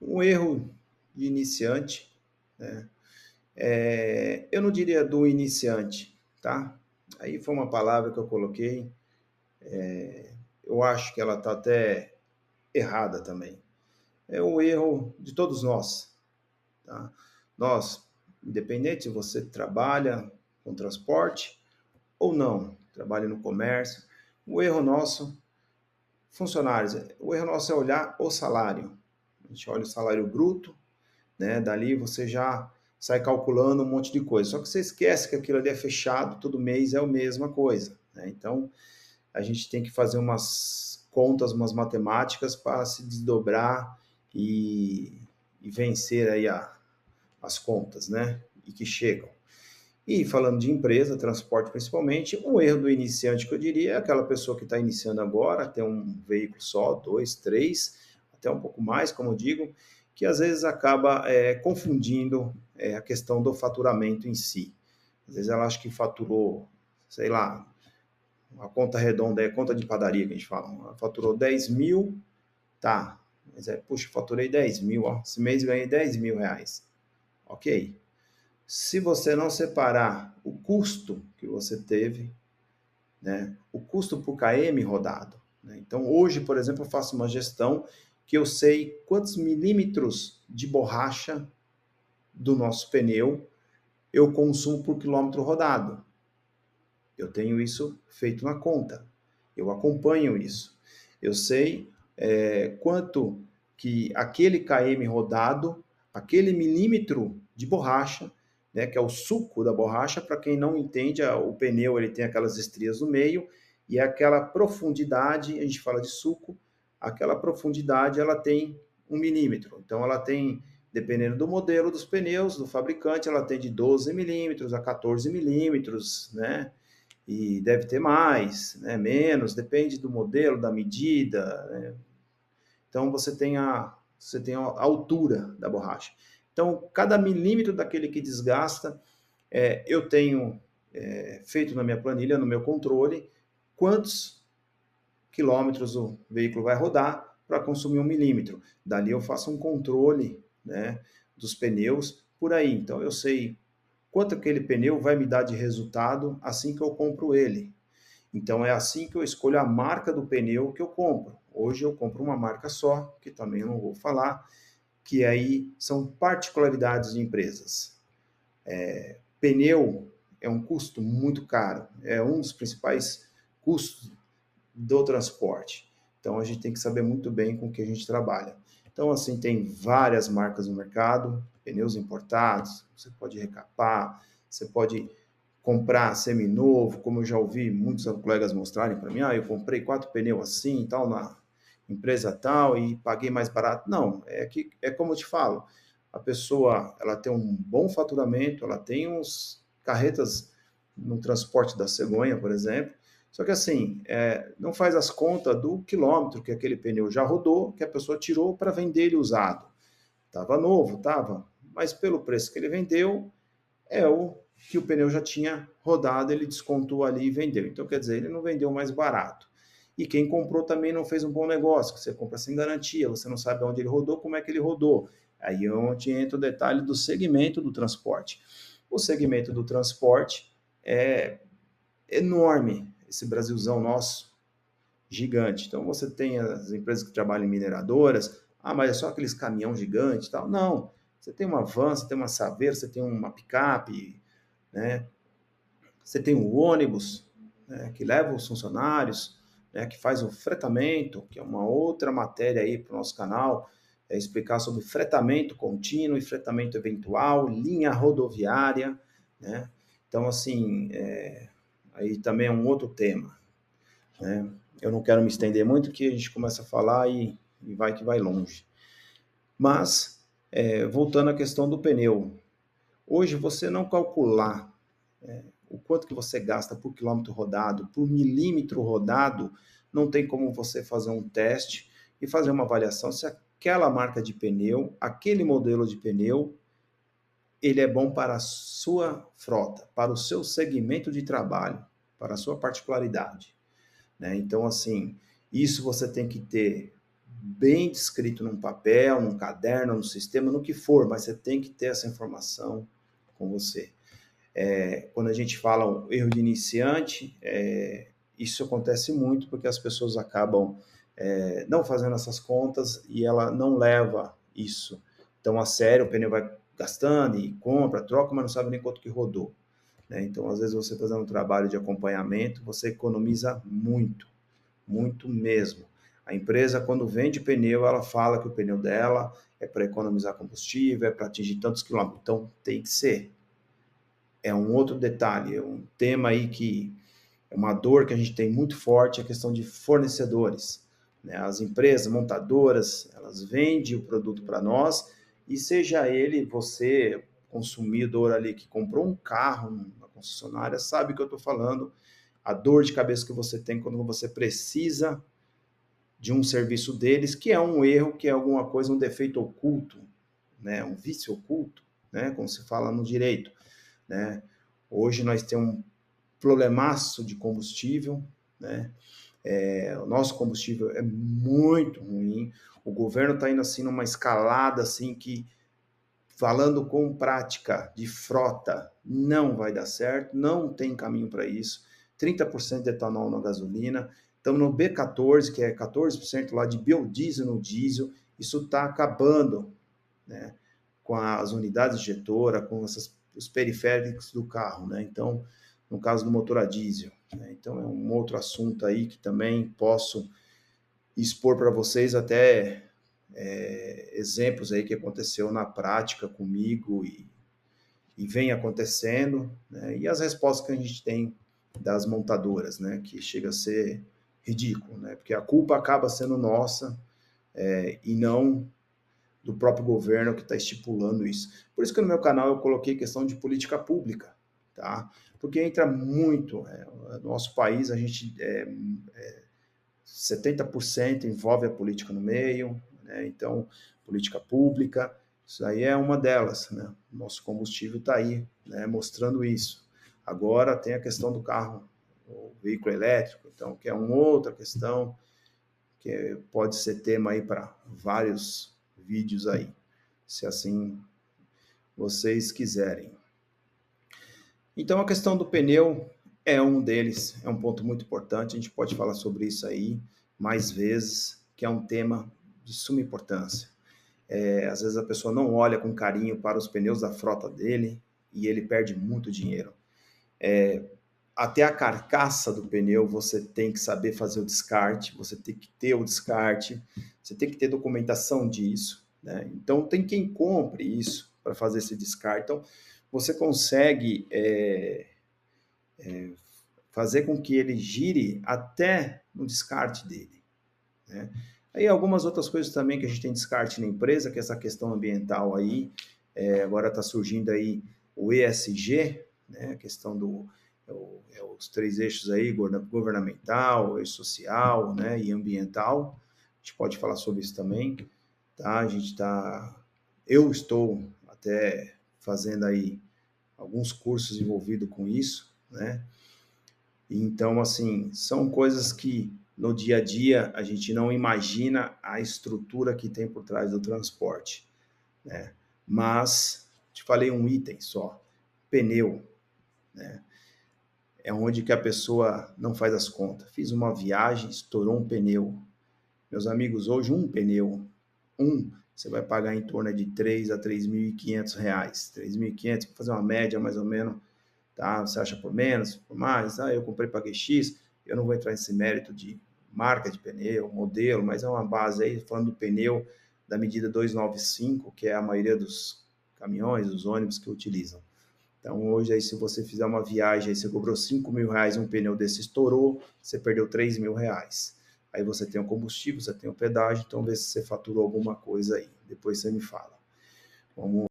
Um erro de iniciante, né? Eu não diria do iniciante, tá? Aí foi uma palavra que eu coloquei, eu acho que ela está até errada também. É um erro de todos nós, tá? Nós, independente se você trabalha com transporte ou não, trabalha no comércio, o erro nosso, funcionários, o erro nosso é olhar o salário. A gente olha o salário bruto, né? Dali você já sai calculando um monte de coisa. Só que você esquece que aquilo ali é fechado, todo mês é a mesma coisa, né? Então, a gente tem que fazer umas contas, umas matemáticas para se desdobrar e, e vencer aí as contas, né? E que chegam. E falando de empresa, transporte principalmente, um erro do iniciante que eu diria é aquela pessoa que está iniciando agora, tem um veículo só, dois, três, até um pouco mais, como eu digo, que às vezes acaba confundindo a questão do faturamento em si. Às vezes ela acha que faturou, sei lá, uma conta redonda é conta de padaria que a gente fala, ela faturou 10 mil, tá, mas puxa, faturei 10 mil, ó, esse mês ganhei 10 mil reais. Ok, se você não separar o custo que você teve, né, o custo por km rodado, né? Então, hoje, por exemplo, eu faço uma gestão que eu sei quantos milímetros de borracha do nosso pneu eu consumo por quilômetro rodado. Eu tenho isso feito na conta. Eu acompanho isso. Eu sei quanto que aquele km rodado, aquele milímetro de borracha, né, que é o suco da borracha, para quem não entende, o pneu ele tem aquelas estrias no meio e aquela profundidade, a gente fala de suco, aquela profundidade ela tem 1 milímetro. Então ela tem, dependendo do modelo dos pneus, do fabricante, ela tem de 12 milímetros a 14 milímetros, né? E deve ter mais, né, menos, depende do modelo, da medida, né? Então você tem a altura da borracha. Então, cada milímetro daquele que desgasta, eu tenho feito na minha planilha, no meu controle, quantos quilômetros o veículo vai rodar para consumir 1 milímetro. Dali eu faço um controle, né, dos pneus por aí. Então eu sei quanto aquele pneu vai me dar de resultado assim que eu compro ele. Então é assim que eu escolho a marca do pneu que eu compro. Hoje eu compro uma marca só, que também eu não vou falar, que aí são particularidades de empresas. Pneu é um custo muito caro, é um dos principais custos do transporte. Então a gente tem que saber muito bem com o que a gente trabalha. Então, assim, tem várias marcas no mercado, pneus importados, você pode recapar, você pode comprar seminovo, como eu já ouvi muitos colegas mostrarem para mim, eu comprei 4 pneus assim, tal, na empresa tal, e paguei mais barato. Não, é como eu te falo, a pessoa, ela tem um bom faturamento, ela tem uns carretas no transporte da cegonha, por exemplo, só que assim, não faz as contas do quilômetro que aquele pneu já rodou, que a pessoa tirou para vender ele usado. Estava novo, estava, mas pelo preço que ele vendeu, é o que o pneu já tinha rodado, ele descontou ali e vendeu. Então, quer dizer, ele não vendeu mais barato. E quem comprou também não fez um bom negócio, você compra sem garantia, você não sabe onde ele rodou, como é que ele rodou. Aí é onde entra o detalhe do segmento do transporte. O segmento do transporte é enorme, esse Brasilzão nosso, gigante. Então você tem as empresas que trabalham em mineradoras, mas é só aqueles caminhão gigantes e tal. Não, você tem uma van, você tem uma Saveiro, você tem uma picape, né? Você tem o ônibus, né, que leva os funcionários, né, que faz o fretamento, que é uma outra matéria aí para o nosso canal, explicar sobre fretamento contínuo e fretamento eventual, linha rodoviária, né? Então, assim, aí também é um outro tema, né? Eu não quero me estender muito, que a gente começa a falar e vai que vai longe. Mas, voltando à questão do pneu, hoje você não calcular o quanto que você gasta por quilômetro rodado, por milímetro rodado, não tem como você fazer um teste e fazer uma avaliação se aquela marca de pneu, aquele modelo de pneu, ele é bom para a sua frota, para o seu segmento de trabalho, para a sua particularidade, né? Então, assim, isso você tem que ter bem descrito num papel, num caderno, num sistema, no que for, mas você tem que ter essa informação com você. Quando a gente fala um erro de iniciante, isso acontece muito porque as pessoas acabam não fazendo essas contas e ela não leva isso tão a sério, o pneu vai gastando e compra, troca, mas não sabe nem quanto que rodou, né? Então, às vezes, você fazendo um trabalho de acompanhamento, você economiza muito, muito mesmo. A empresa, quando vende pneu, ela fala que o pneu dela é para economizar combustível, é para atingir tantos quilômetros. Então, tem que ser. É um outro detalhe, é um tema aí que é uma dor que a gente tem muito forte, a questão de fornecedores, né? As empresas montadoras, elas vendem o produto para nós, e seja ele, você, consumidor ali que comprou um carro na concessionária, sabe o que eu estou falando, a dor de cabeça que você tem quando você precisa de um serviço deles, que é um erro, que é alguma coisa, um defeito oculto, né? Um vício oculto, né? Como se fala no direito, né? Hoje nós temos um problemaço de combustível, né? O nosso combustível é muito ruim. O governo está indo assim numa escalada assim que, falando com prática de frota, não vai dar certo, não tem caminho para isso. 30% de etanol na gasolina, estamos no B14, que é 14% lá de biodiesel no diesel. Isso está acabando, né, com as unidades injetoras, com os periféricos do carro, né? Então, no caso do motor a diesel, né? Então, é um outro assunto aí que também posso expor para vocês até exemplos aí que aconteceu na prática comigo e vem acontecendo, né? E as respostas que a gente tem das montadoras, né? Que chega a ser ridículo, né? Porque a culpa acaba sendo nossa e não do próprio governo que está estipulando isso. Por isso que no meu canal eu coloquei questão de política pública, tá? Porque entra muito, no nosso país a gente 70% envolve a política no meio, né? Então, política pública, isso aí é uma delas, né? Nosso combustível está aí, né? Mostrando isso. Agora tem a questão do carro, o veículo elétrico, então, que é uma outra questão que pode ser tema aí para vários vídeos aí, se assim vocês quiserem. Então, a questão do pneu é um deles, é um ponto muito importante, a gente pode falar sobre isso aí mais vezes, que é um tema de suma importância. Às vezes a pessoa não olha com carinho para os pneus da frota dele e ele perde muito dinheiro. Até a carcaça do pneu você tem que saber fazer o descarte, você tem que ter o descarte, você tem que ter documentação disso, né? Então tem quem compre isso para fazer esse descarte. Então você consegue fazer com que ele gire até no descarte dele, né? Aí algumas outras coisas também que a gente tem descarte na empresa, que é essa questão ambiental aí, agora está surgindo aí o ESG, né? A questão os 3 eixos aí, governamental, social, né? E ambiental. A gente pode falar sobre isso também, tá? Eu estou até fazendo aí alguns cursos envolvidos com isso, né? Então, assim, são coisas que no dia a dia a gente não imagina a estrutura que tem por trás do transporte, né? Mas, te falei um item só, pneu, né? É onde que a pessoa não faz as contas. Fiz uma viagem, estourou um pneu. Meus amigos, hoje um pneu, você vai pagar em torno de 3 a 3.500 reais. 3.500, vou fazer uma média mais ou menos, tá? Você acha por menos, por mais? Eu comprei, paguei X. Eu não vou entrar nesse mérito de marca de pneu, modelo, mas é uma base aí, falando do pneu da medida 295, que é a maioria dos caminhões, dos ônibus que utilizam. Então, hoje, aí, se você fizer uma viagem, aí você cobrou 5.000 reais, um pneu desse estourou, você perdeu 3.000 reais. Aí você tem o combustível, você tem o pedágio, então vê se você faturou alguma coisa aí. Depois você me fala. Vamos